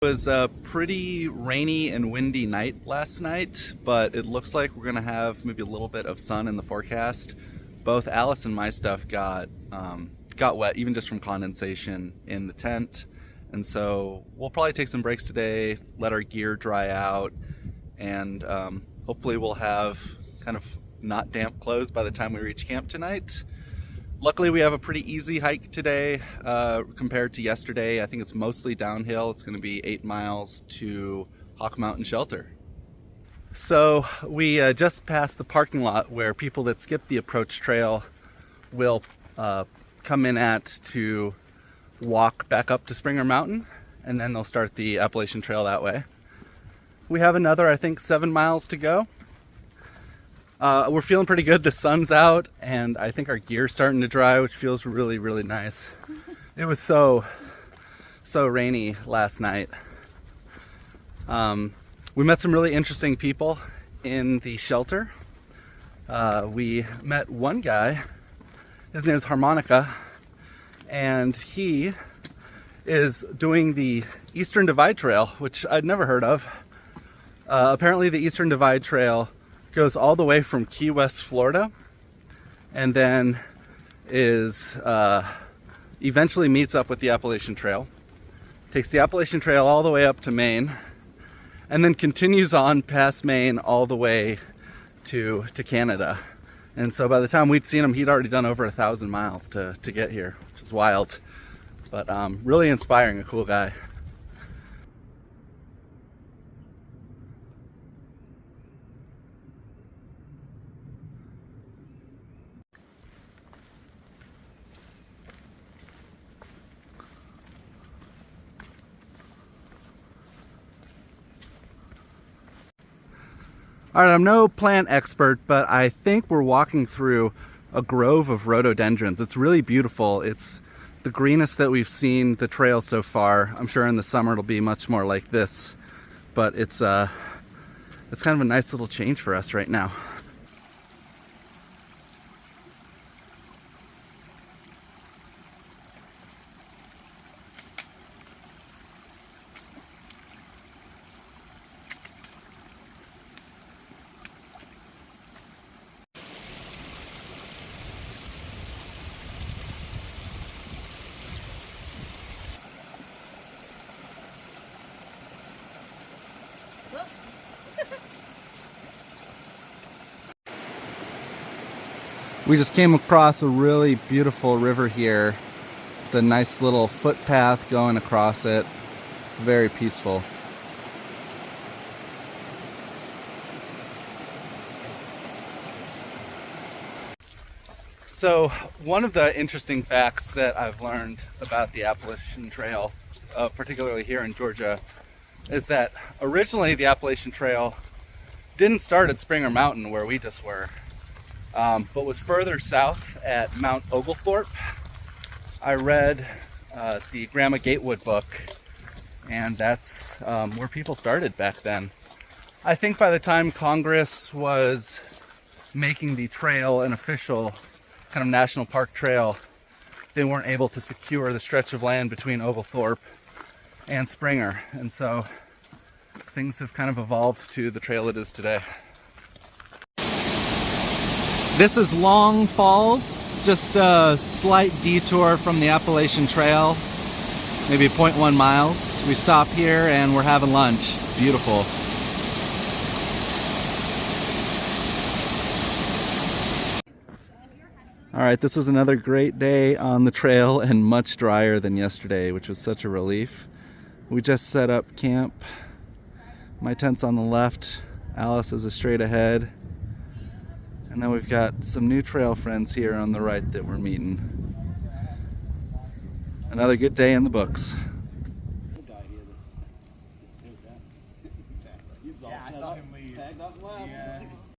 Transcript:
It was a pretty rainy and windy night last night, but it looks like we're gonna have maybe a little bit of sun in the forecast. Both Alice and my stuff got wet, even just from condensation in the tent, and so we'll probably take some breaks today, let our gear dry out, and hopefully we'll have kind of not damp clothes by the time we reach camp tonight. Luckily, we have a pretty easy hike today compared to yesterday. I think it's mostly downhill. It's going to be 8 miles to Hawk Mountain Shelter. So we just passed the parking lot where people that skip the approach trail will come in at to walk back up to Springer Mountain, and then they'll start the Appalachian Trail that way. We have another, I think, 7 miles to go. We're feeling pretty good. The sun's out, and I think our gear's starting to dry, which feels really, really nice. It was so rainy last night. We met some really interesting people in the shelter. We met one guy. His name is Harmonica, and he is doing the Eastern Divide Trail, which I'd never heard of. Apparently, the Eastern Divide Trail goes all the way from Key West, Florida, and then eventually meets up with the Appalachian Trail, takes the Appalachian Trail all the way up to Maine, and then continues on past Maine all the way to Canada. And so by the time we'd seen him, he'd already done over 1,000 miles to get here, which is wild, but really inspiring, a cool guy. All right, I'm no plant expert, but I think we're walking through a grove of rhododendrons. It's really beautiful. It's the greenest that we've seen the trail so far. I'm sure in the summer it'll be much more like this, but it's kind of a nice little change for us right now. We just came across a really beautiful river here. The nice little footpath going across it. It's very peaceful. So one of the interesting facts that I've learned about the Appalachian Trail, particularly here in Georgia, is that originally the Appalachian Trail didn't start at Springer Mountain where we just were. But was further south at Mount Oglethorpe. I read the Grandma Gatewood book, and that's where people started back then. I think by the time Congress was making the trail an official kind of national park trail, they weren't able to secure the stretch of land between Oglethorpe and Springer, and so things have kind of evolved to the trail it is today. This is Long Falls, just a slight detour from the Appalachian Trail, maybe 0.1 miles. We stop here and we're having lunch. It's beautiful. All right, this was another great day on the trail and much drier than yesterday, which was such a relief. We just set up camp. My tent's on the left, Alice is straight ahead. And then we've got some new trail friends here on the right that we're meeting. Another good day in the books.